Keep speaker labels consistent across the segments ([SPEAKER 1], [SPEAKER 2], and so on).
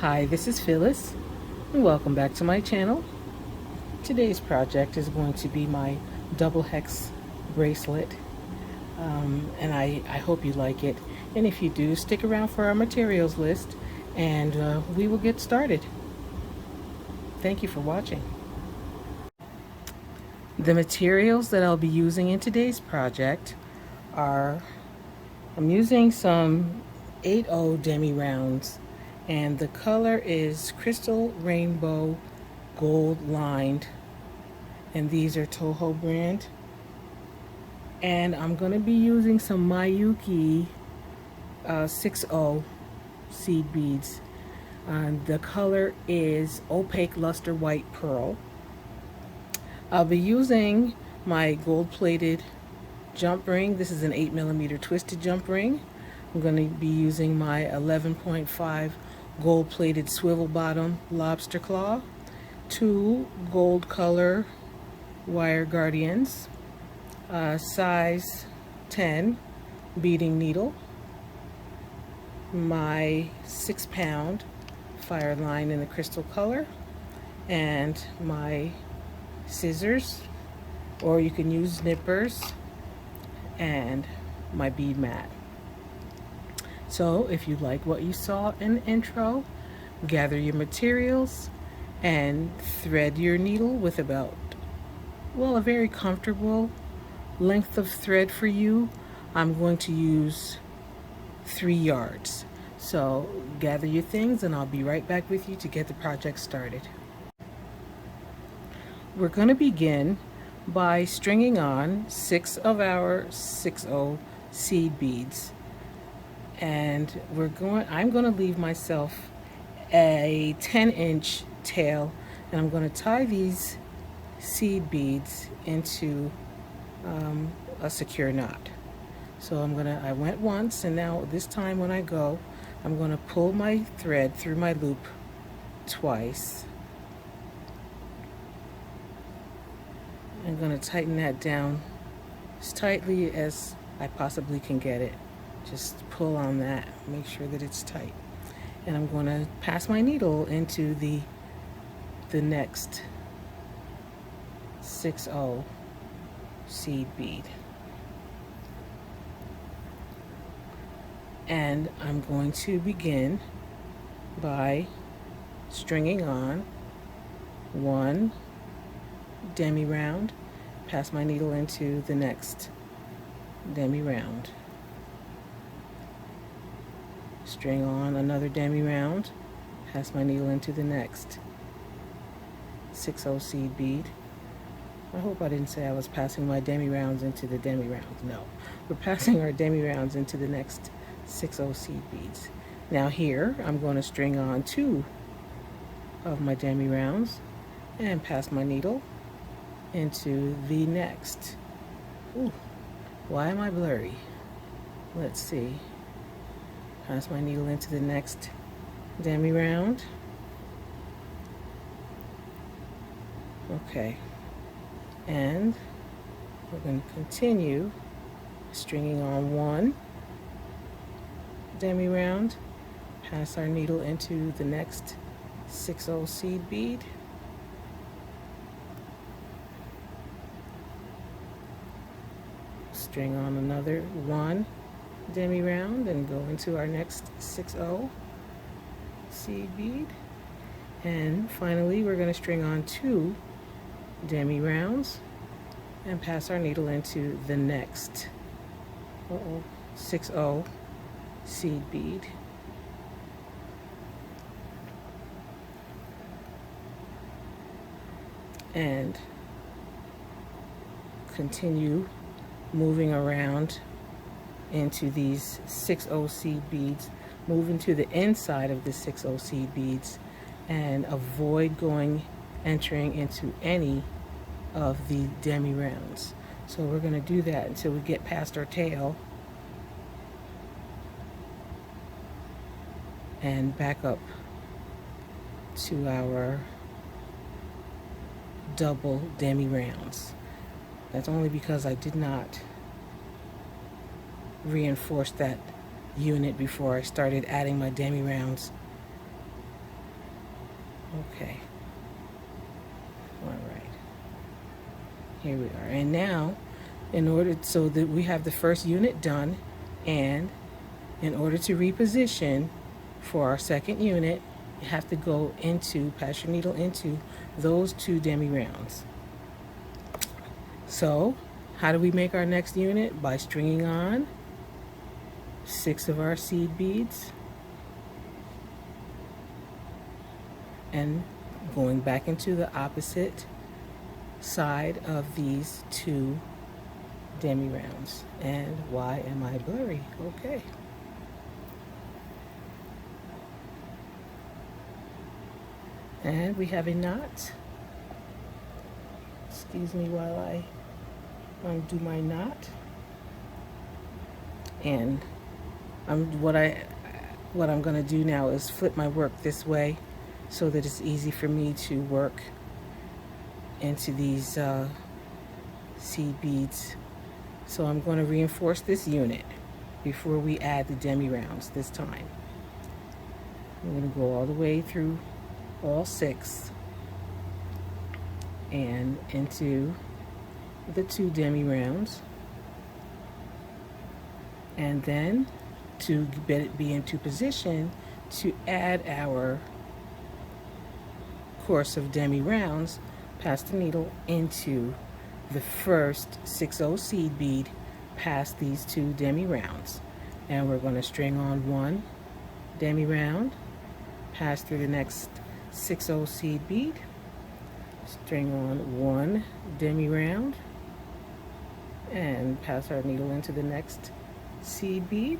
[SPEAKER 1] Hi, this is Phyllis, and welcome back to my channel. Today's project is going to be my double-hex bracelet, and I hope you like it. And if you do, stick around for our materials list, and we will get started. Thank you for watching. The materials that I'll be using in today's project are, I'm using some 8/0 Demi Rounds, and the color is Crystal Rainbow Gold Lined, and these are Toho brand. And I'm going to be using some Mayuki 6/0 seed beads. The color is Opaque Luster White Pearl. I'll be using my gold-plated jump ring. This is an 8mm twisted jump ring. I'm going to be using my 11.5 gold-plated swivel bottom lobster claw, 2 gold color wire guardians, size 10 beading needle, my 6-pound fire line in the crystal color, and my scissors, or you can use nippers, and my bead mat. So if you like what you saw in the intro, gather your materials and thread your needle with about, well, a very comfortable length of thread for you. I'm going to use 3 yards. So gather your things and I'll be right back with you to get the project started. We're going to begin by stringing on 6 of our 6/0 seed beads, and I'm going to leave myself a 10-inch tail, and I'm going to tie these seed beads into a secure knot. So I went once, and now this time when I go, I'm going to pull my thread through my loop twice. I'm going to tighten that down as tightly as I possibly can get it. Just pull on that, make sure that it's tight. And I'm going to pass my needle into the next 6/0 seed bead. And I'm going to begin by stringing on 1 Demi Round, pass my needle into the next Demi Round, string on another Demi Round, pass my needle into the next 6/0 seed bead. I hope I didn't say I was passing my Demi Rounds into the Demi Rounds. No, we're passing our Demi Rounds into the next 6/0 seed beads. Now here I'm going to string on 2 of my Demi Rounds and pass my needle into the next. Ooh, why am I blurry? Let's see. Pass my needle into the next Demi Round. Okay, and we're going to continue stringing on 1 Demi Round, pass our needle into the next 6/0 seed bead, string on another 1 Demi Round and go into our next 6/0 seed bead, and finally we're going to string on 2 Demi Rounds and pass our needle into the next 6/0 seed bead. And continue moving around into these 6/0 seed beads, move into the inside of the 6/0 seed beads, and avoid entering into any of the Demi Rounds. So we're going to do that until we get past our tail and back up to our double Demi Rounds. That's only because I did not reinforce that unit before I started adding my Demi Rounds Okay. All right. Here we are. And now, in order so that we have the first unit done, and in order to reposition for our second unit, you have to go into, pass your needle into those 2 demi rounds. So, how do we make our next unit? By stringing on 6 of our seed beads and going back into the opposite side of these 2 demi rounds. And why am I blurry? Okay. And we have a knot. Excuse me while I undo my knot. And what I'm going to do now is flip my work this way so that it's easy for me to work into these seed beads. So I'm going to reinforce this unit before we add the demi rounds this time. I'm going to go all the way through all 6 and into the 2 demi rounds, and then to be into position to add our course of demi rounds, pass the needle into the first 6/0 seed bead past these 2 demi rounds, and we're going to string on 1 demi round, pass through the next 6/0 seed bead, string on 1 demi round, and pass our needle into the next seed bead,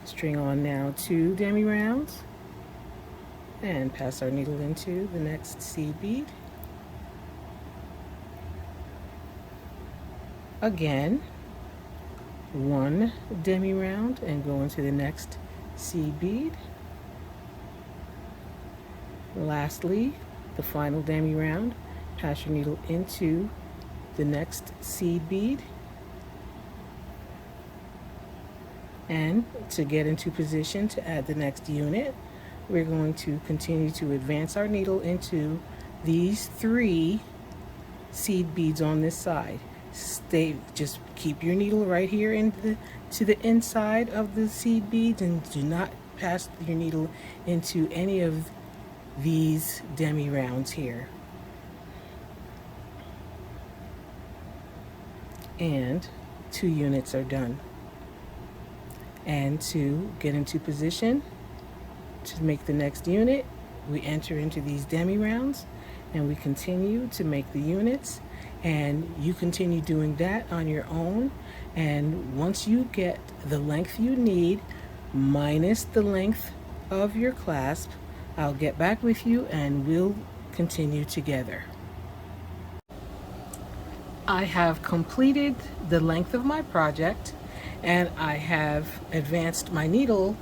[SPEAKER 1] string on now 2 demi rounds, and pass our needle into the next seed bead. Again, 1 demi round and go into the next seed bead. Lastly, the final demi round, pass your needle into the next seed bead. And to get into position to add the next unit, we're going to continue to advance our needle into these 3 seed beads on this side. Just keep your needle right here to the inside of the seed beads, and do not pass your needle into any of these demi rounds here. And 2 units are done. And to get into position to make the next unit, we enter into these demi rounds and we continue to make the units, and you continue doing that on your own. And once you get the length you need minus the length of your clasp, I'll get back with you and we'll continue together. I have completed the length of my project, and I have advanced my needle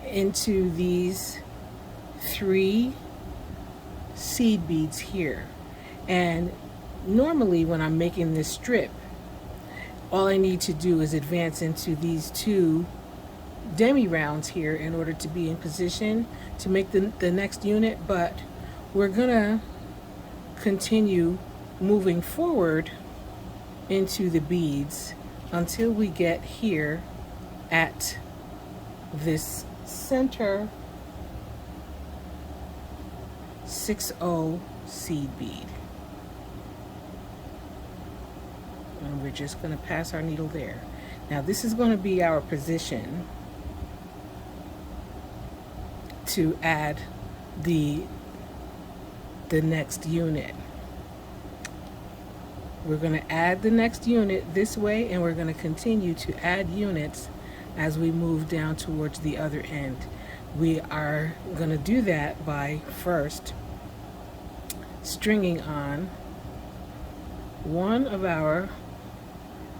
[SPEAKER 1] into these 3 seed beads here. And normally when I'm making this strip, all I need to do is advance into these 2 demi rounds here in order to be in position to make the next unit, but we're gonna continue moving forward into the beads until we get here at this center 6/0 seed bead. And we're just going to pass our needle there. Now this is going to be our position to add the next unit. We're going to add the next unit this way, and we're going to continue to add units as we move down towards the other end. We are going to do that by first stringing on 1 of our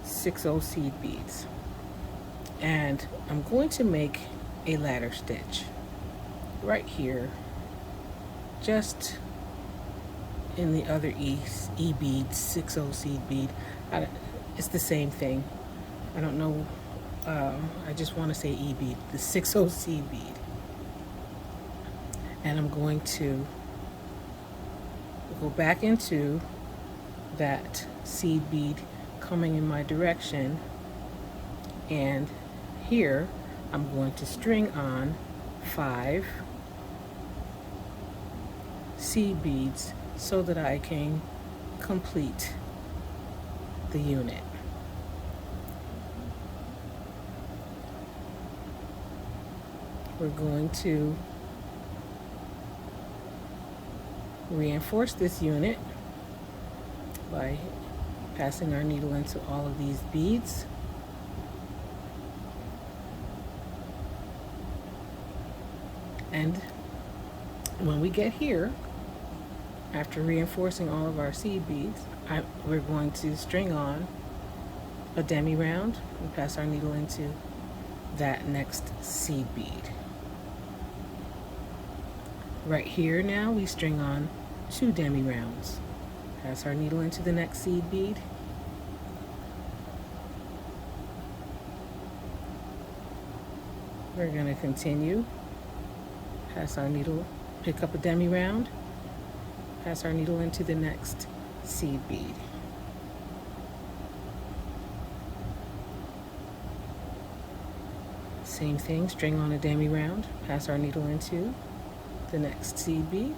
[SPEAKER 1] 6/0 seed beads, and I'm going to make a ladder stitch right here, just in the other E bead, 6/0 seed bead. It's the same thing. I don't know. I just want to say E bead, the 6/0 seed bead. and I'm going to go back into that seed bead coming in my direction, and here I'm going to string on 5 seed beads so that I can complete the unit. We're going to reinforce this unit by passing our needle into all of these beads. And when we get here, after reinforcing all of our seed beads, we're going to string on a demi round and pass our needle into that next seed bead. Right here now we string on 2 demi rounds. Pass our needle into the next seed bead. We're going to continue. Pass our needle, pick up a demi round, pass our needle into the next seed bead. Same thing, string on a demi round, pass our needle into the next seed bead.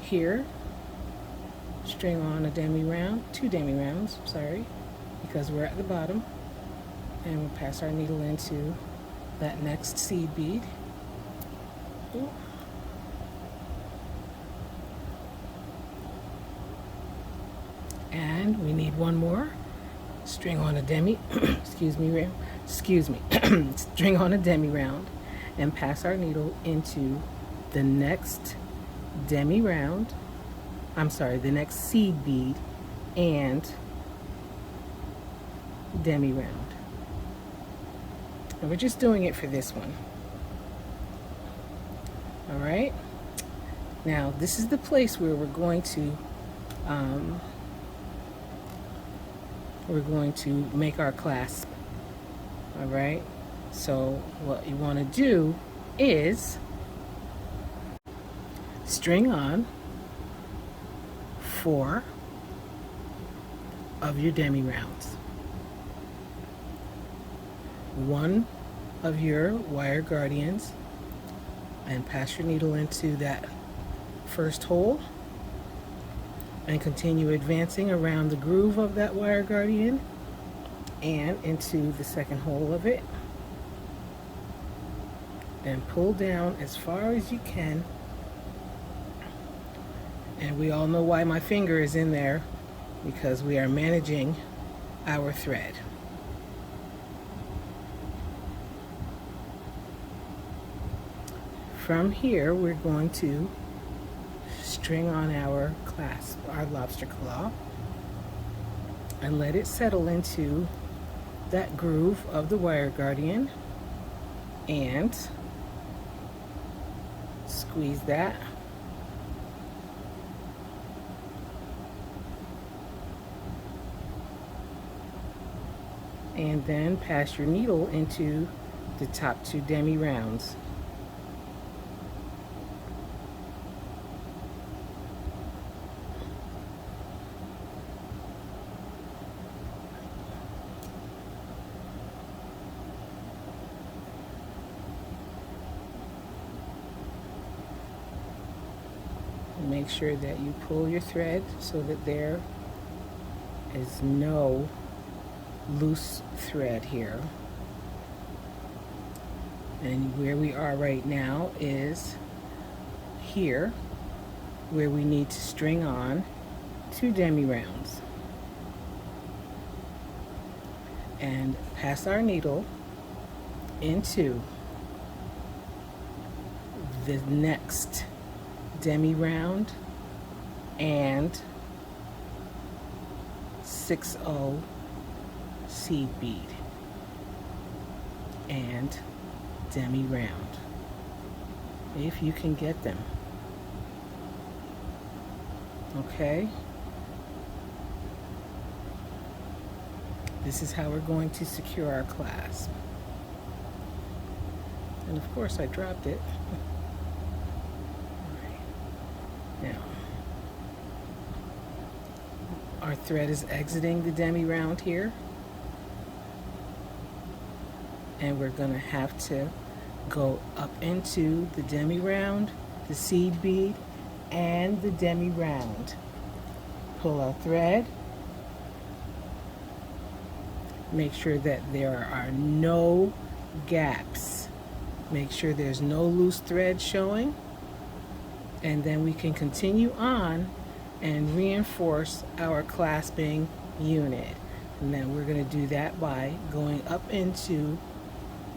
[SPEAKER 1] Here, string on a demi round, 2 demi rounds, sorry, because we're at the bottom, and we'll pass our needle into that next seed bead. And we need one more. String on a demi, excuse me, string on a demi round and pass our needle into the next demi round, the next seed bead and demi round. And we're just doing it for this one. All right. Now this is the place where we're going to make our clasp. All right. So what you want to do is string on 4 of your demi rounds, 1 of your wire guardians, and pass your needle into that first hole and continue advancing around the groove of that wire guardian and into the second hole of it, and pull down as far as you can. And we all know why my finger is in there, because we are managing our thread. From here, we're going to string on our clasp, our lobster claw, and let it settle into that groove of the wire guardian, and squeeze that. And then pass your needle into the top 2 demi rounds. Make sure that you pull your thread so that there is no loose thread here. And where we are right now is here, where we need to string on 2 demi rounds and pass our needle into the next demi round and 6/0 seed bead and demi round, if you can get them. Okay, this is how we're going to secure our clasp. And of course I dropped it. Now, our thread is exiting the Demi Round here. And we're going to have to go up into the Demi Round, the seed bead, and the Demi Round. Pull our thread. Make sure that there are no gaps. Make sure there's no loose thread showing. And then we can continue on and reinforce our clasping unit. And then we're going to do that by going up into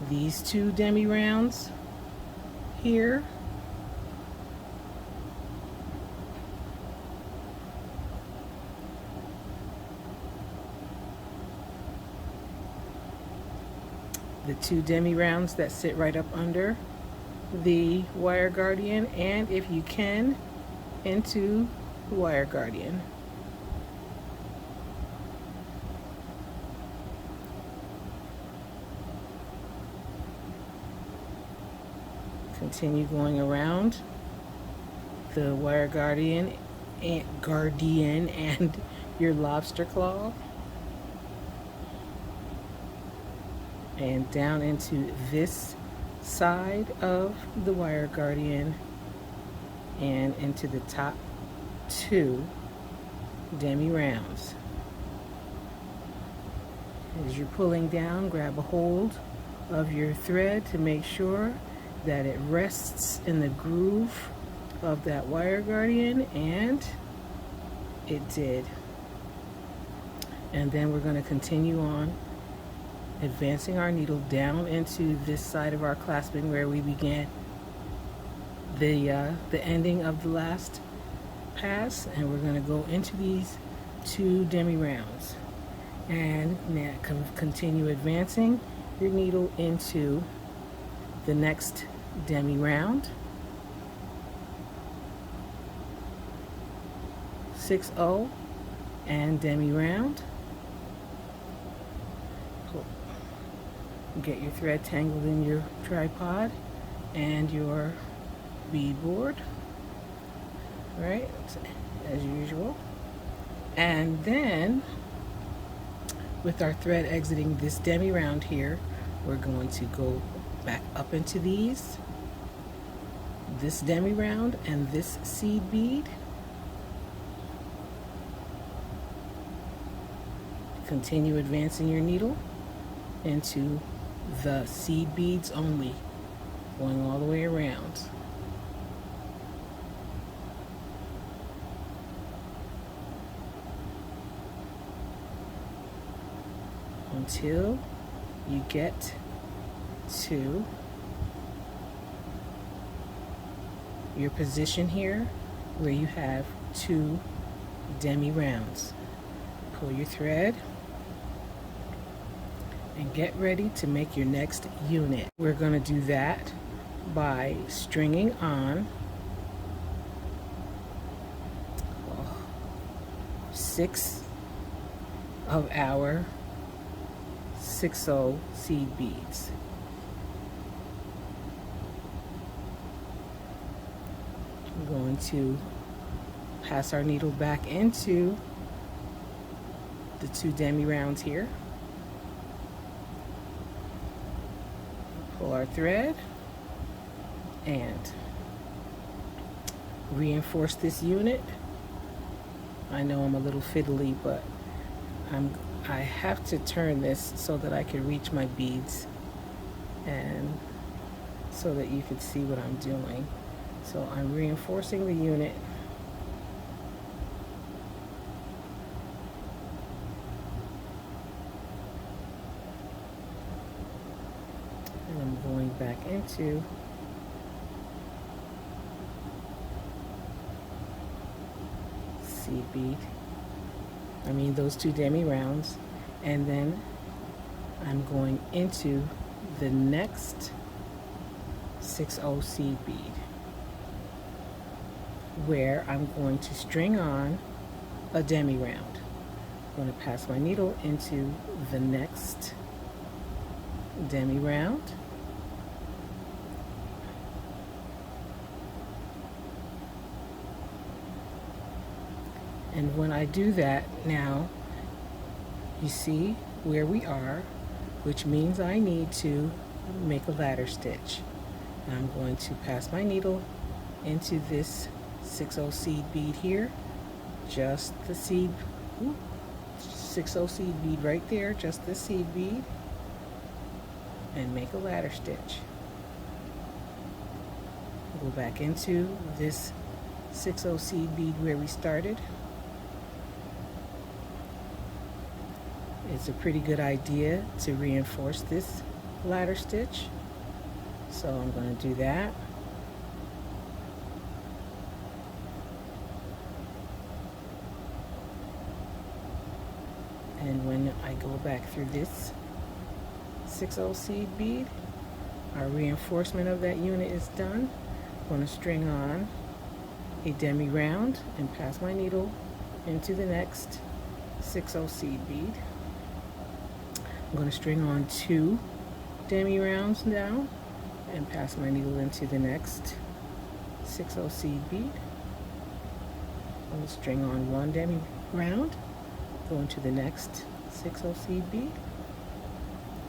[SPEAKER 1] these two Demi Rounds here. The two Demi Rounds that sit right up under the wire guardian, and if you can, into the wire guardian. Continue going around the wire guardian and your lobster claw, and down into this side of the wire guardian and into the top two Demi Rounds. As you're pulling down, grab a hold of your thread to make sure that it rests in the groove of that wire guardian, and it did. And then we're going to continue on advancing our needle down into this side of our clasping where we began the ending of the last pass, and we're going to go into these two Demi Rounds. And now continue advancing your needle into the next Demi Round. 6-0 and Demi Round. Get your thread tangled in your tripod and your bead board, right, as usual. And then with our thread exiting this Demi Round here, we're going to go back up into this Demi Round and this seed bead. Continue advancing your needle into the seed beads only, going all the way around. Until you get to your position here where you have two Demi Rounds. Pull your thread and get ready to make your next unit. We're going to do that by stringing on 6 of our 6-0 seed beads. We're going to pass our needle back into the two Demi Rounds here. Pull our thread and reinforce this unit. I know I'm a little fiddly, but I have to turn this so that I can reach my beads and so that you can see what I'm doing. So I'm reinforcing the unit. And I'm going back into seed bead. Those two Demi Rounds, and then I'm going into the next 6-0 seed bead where I'm going to string on a Demi Round. I'm going to pass my needle into the next Demi Round And when I do that now, you see where we are, which means I need to make a ladder stitch. And I'm going to pass my needle into this 6/0 seed bead here, just the seed, 6/0 seed bead right there, just the seed bead, and make a ladder stitch. Go back into this 6/0 seed bead where we started. It's a pretty good idea to reinforce this ladder stitch, so I'm going to do that. And when I go back through this 6/0 seed bead, our reinforcement of that unit is done. I'm going to string on a demi round and pass my needle into the next 6/0 seed bead. I'm going to string on 2 demi rounds now and pass my needle into the next 6/0 seed bead. I'm going to string on 1 demi round, go into the next 6/0 seed bead,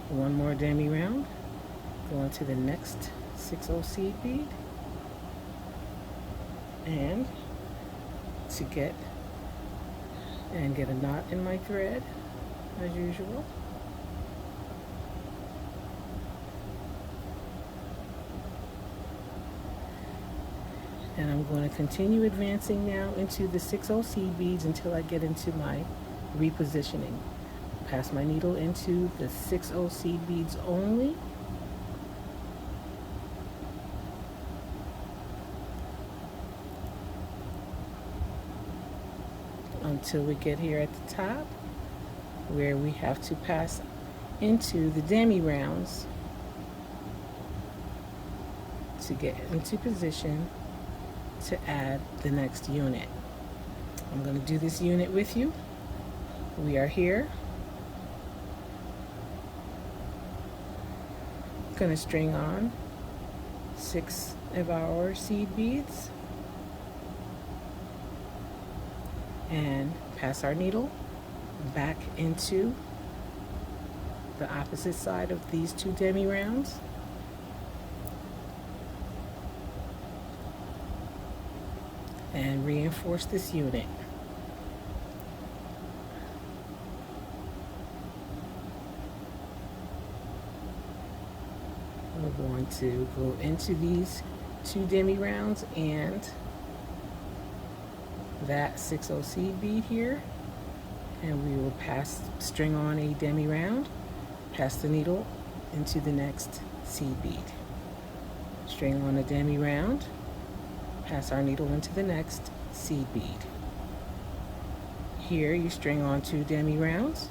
[SPEAKER 1] 1 more demi round, go into the next 6/0 seed bead, and to get a knot in my thread as usual. And I'm going to continue advancing now into the 6/0 seed beads until I get into my repositioning. Pass my needle into the 6/0 seed beads only. Until we get here at the top, where we have to pass into the demi rounds to get into position to add the next unit. I'm going to do this unit with you. We are here. I'm going to string on 6 of our seed beads and pass our needle back into the opposite side of these 2 demi rounds. And reinforce this unit. We're going to go into these 2 demi rounds and that 6/0 seed bead here, and we will string on a demi round, pass the needle into the next seed bead, string on a demi round, pass our needle into the next seed bead. Here you string on 2 demi rounds,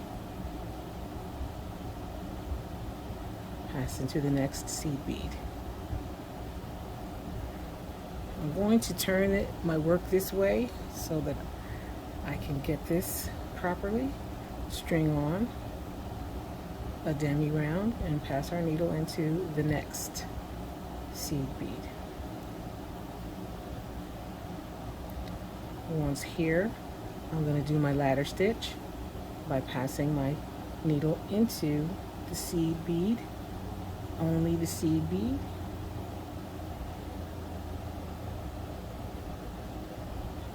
[SPEAKER 1] pass into the next seed bead. I'm going to turn my work this way so that I can get this properly. String on a demi round and pass our needle into the next seed bead. Once here, I'm going to do my ladder stitch by passing my needle into the seed bead, only the seed bead.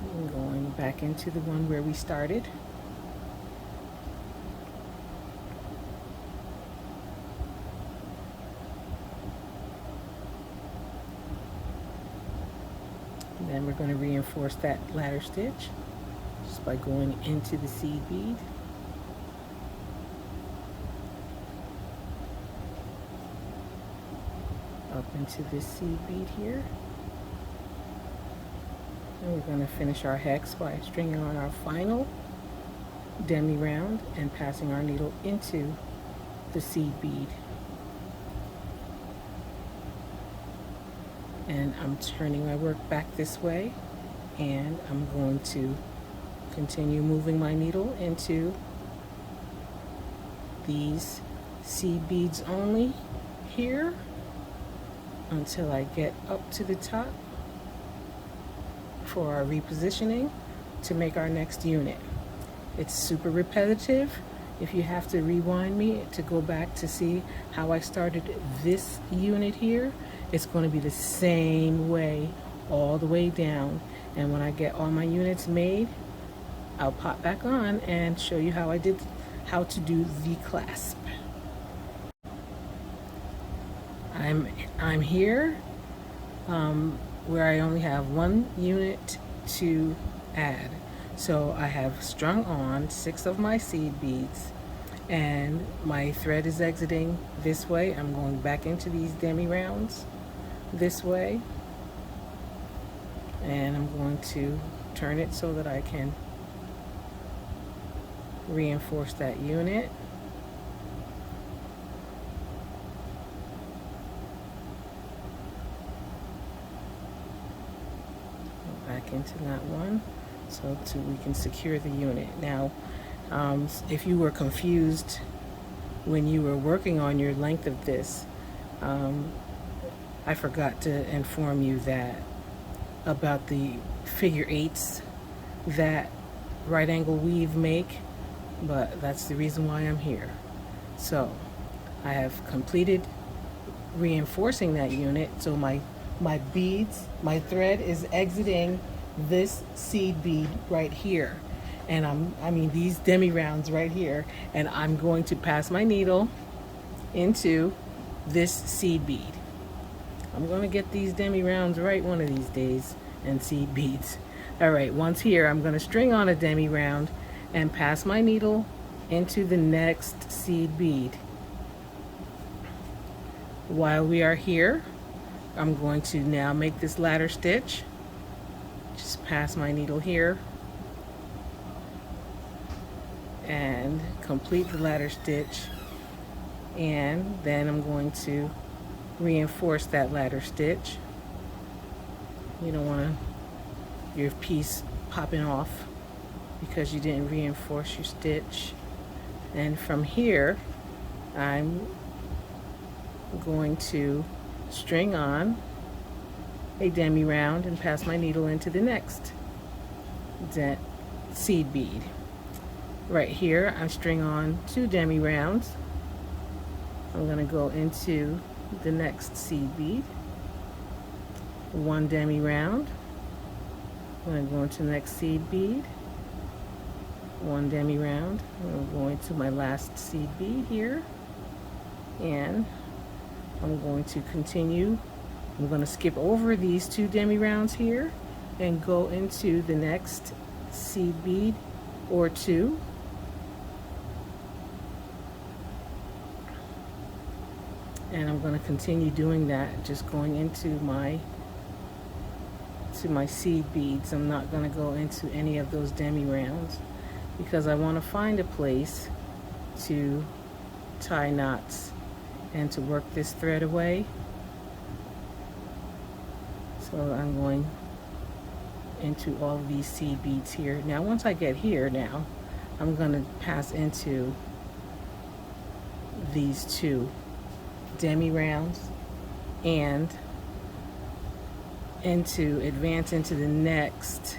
[SPEAKER 1] And going back into the one where we started. And then we're going to reinforce that ladder stitch just by going into the seed bead. Up into this seed bead here. And we're going to finish our hex by stringing on our final demi round and passing our needle into the seed bead. And I'm turning my work back this way, and I'm going to continue moving my needle into these seed beads only here until I get up to the top for our repositioning. to make our next unit. It's super repetitive. If you have to rewind me to go back to see how I started this unit here, it's going to be the same way all the way down. And when I get all my units made, I'll pop back on and show you how to do the clasp. I'm here where I only have one unit to add. So I have strung on 6 of my seed beads, and my thread is exiting this way. I'm going back into these demi rounds this way, and I'm going to turn it so that I can reinforce that unit. Back into that one so we can secure the unit. Now, if you were confused when you were working on your length of this, I forgot to inform you that about the figure 8s that right angle weave make, but that's the reason why I'm here. So I have completed reinforcing that unit. So my beads, my thread is exiting this seed bead right here, and I mean these demi rounds right here, and I'm going to pass my needle into this seed bead. I'm going to get these demi rounds right one of these days, and seed beads. All right, once here, I'm going to string on a demi round and pass my needle into the next seed bead. While we are here, I'm going to now make this ladder stitch. Just pass my needle here and complete the ladder stitch, and then I'm going to reinforce that ladder stitch. You don't want your piece popping off because you didn't reinforce your stitch. And from here, I'm going to string on a demi round and pass my needle into the next seed bead. Right here, I string on 2 demi rounds. I'm going to go into the next seed bead, 1 demi round. I'm going to go into the next seed bead, 1 demi round. I'm going to my last seed bead here, and I'm going to continue. I'm going to skip over these 2 demi rounds here and go into the next seed bead or 2. And I'm going to continue doing that, just going into my seed beads. I'm not going to go into any of those demi rounds because I want to find a place to tie knots and to work this thread away. So I'm going into all of these seed beads here. Now once I get here now, I'm going to pass into these 2 demi rounds and advance into the next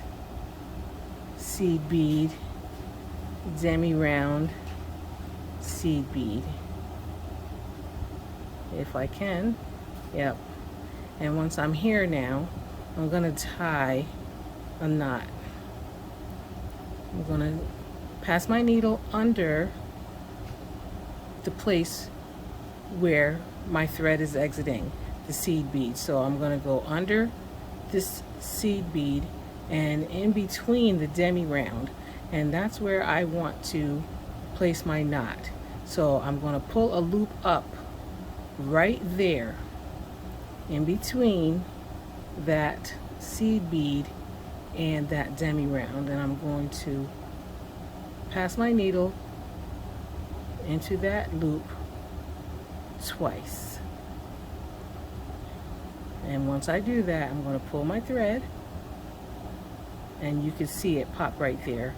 [SPEAKER 1] seed bead, demi round, seed bead. If I can, yep. And once I'm here now, I'm going to tie a knot. I'm going to pass my needle under the place where my thread is exiting the seed bead. So I'm going to go under this seed bead and in between the demi round, and that's where I want to place my knot. So I'm going to pull a loop up right there in between that seed bead and that demi round, and I'm going to pass my needle into that loop twice. And once I do that, I'm going to pull my thread, and you can see it pop right there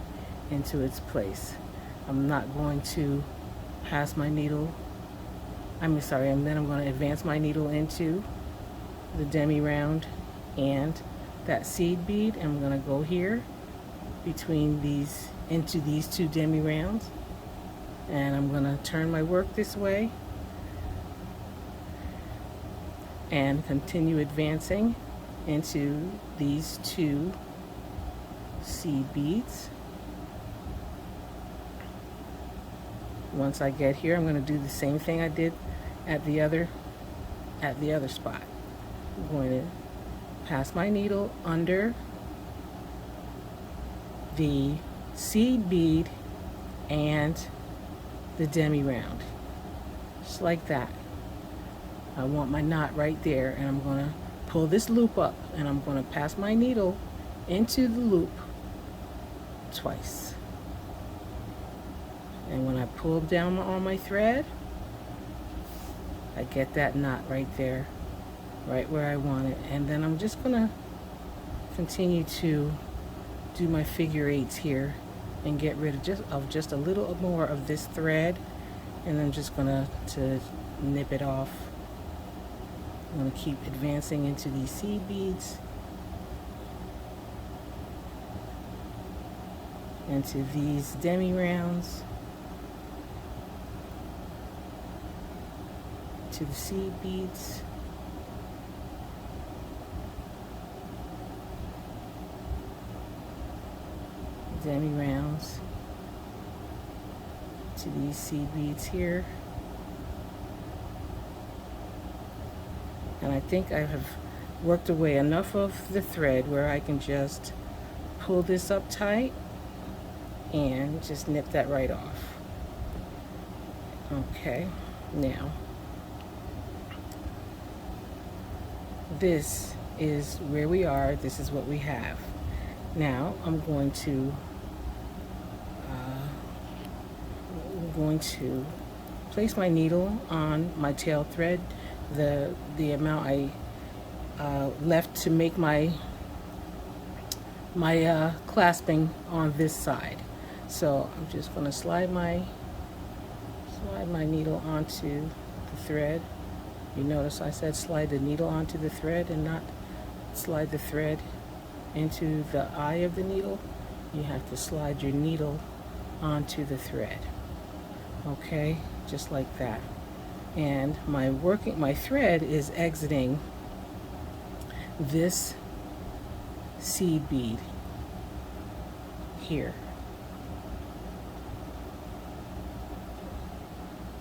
[SPEAKER 1] into its place. I'm not going to pass my needle, and then I'm going to advance my needle into the demi round and that seed bead, and I'm going to go here between these, into these two demi rounds. And I'm going to turn my work this way and continue advancing into these two seed beads. Once I get here, I'm going to do the same thing I did at the other spot. I'm going to pass my needle under the seed bead and the demi round, just like that. I want my knot right there, and I'm going to pull this loop up, and I'm going to pass my needle into the loop twice. And when I pull down on my thread, I get that knot right there, right where I want it. And then I'm just going to continue to do my figure eights here and get rid of just a little more of this thread, and I'm just going to nip it off. I'm going to keep advancing into these seed beads, into these demi rounds, to the seed beads, demi rounds, to these seed beads here. And I think I have worked away enough of the thread where I can just pull this up tight and just nip that right off. Okay, now this is where we are. This is what we have. Now I'm going to place my needle on my tail thread, the amount I left to make my clasping on this side. So I'm just going to slide my needle onto the thread. You notice I said slide the needle onto the thread and not slide the thread into the eye of the needle. You have to slide your needle onto the thread. Okay, just like that. And my thread is exiting this seed bead here.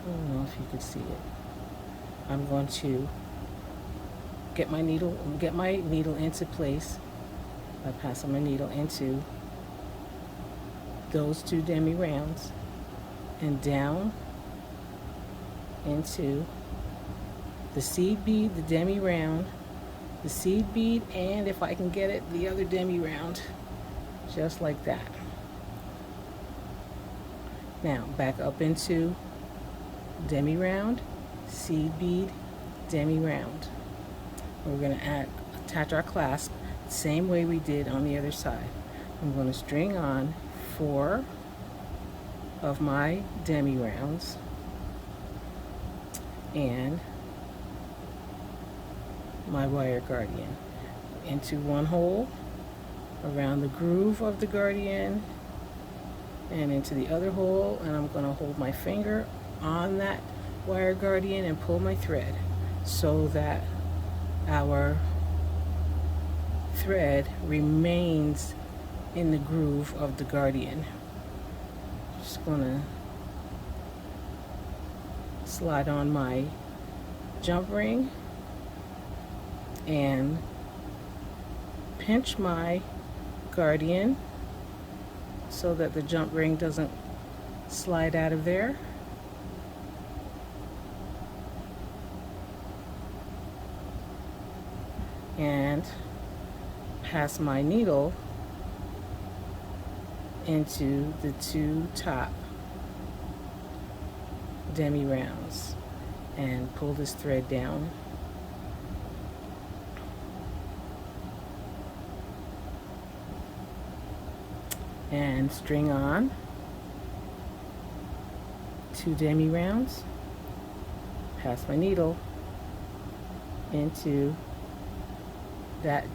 [SPEAKER 1] I don't know if you can see it. I'm going to get my needle into place by passing my needle into those two demi rounds and down into the seed bead, the demi round, the seed bead, and if I can get it, the other demi round, just like that. Now back up into demi round, seed bead, demi round. We're going to attach our clasp the same way we did on the other side. I'm going to string on 4 of my demi rounds and my wire guardian into one hole around the groove of the guardian and into the other hole, and I'm going to hold my finger on that wire guardian and pull my thread so that our thread remains in the groove of the guardian. Just gonna slide on my jump ring and pinch my guardian so that the jump ring doesn't slide out of there. And pass my needle into the 2 top demi rounds and pull this thread down. And string on 2 demi rounds, pass my needle into that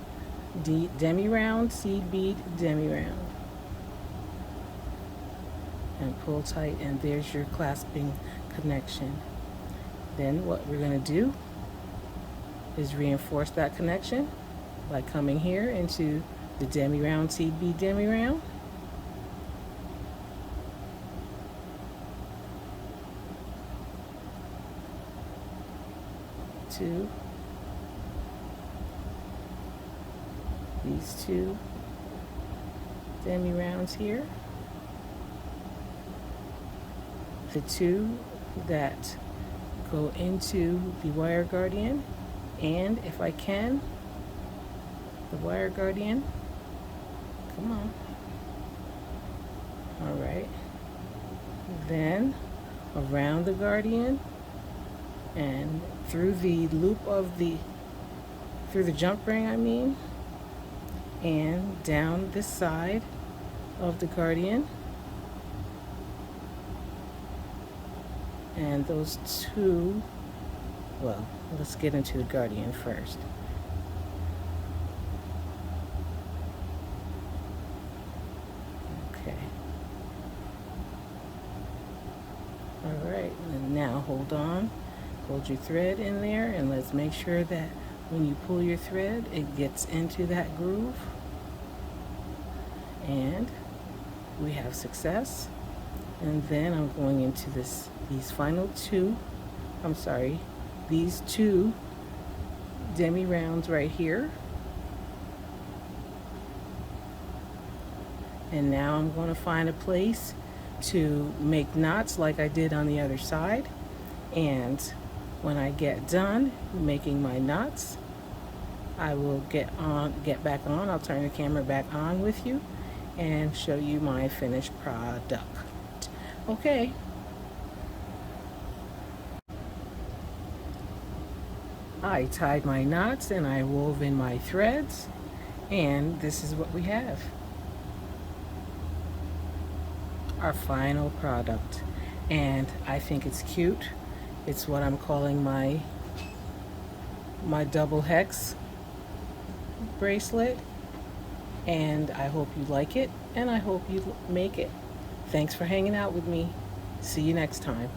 [SPEAKER 1] demi round, seed bead, demi round. and pull tight, and there's your clasping connection. Then what we're going to do is reinforce that connection by coming here into the Demi Round seed bead Demi Round. These two Demi Rounds here, the two that go into the wire guardian, and if I can, the wire guardian, come on, all right, then around the guardian and through the loop of through the jump ring, I mean, and down this side of the guardian, and those two, well, let's get into the guardian first. Okay. All right, and now hold on. Hold your thread in there, and let's make sure that when you pull your thread, it gets into that groove. And we have success. And then I'm going into these final two, these two Demi Rounds right here. And now I'm going to find a place to make knots like I did on the other side. And when I get done making my knots, I will get back on. I'll turn the camera back on with you and show you my finished product. Okay. I tied my knots and I wove in my threads, and this is what we have. Our final product. And I think it's cute. It's what I'm calling my double-hex bracelet, and I hope you like it, and I hope you make it. Thanks for hanging out with me. See you next time.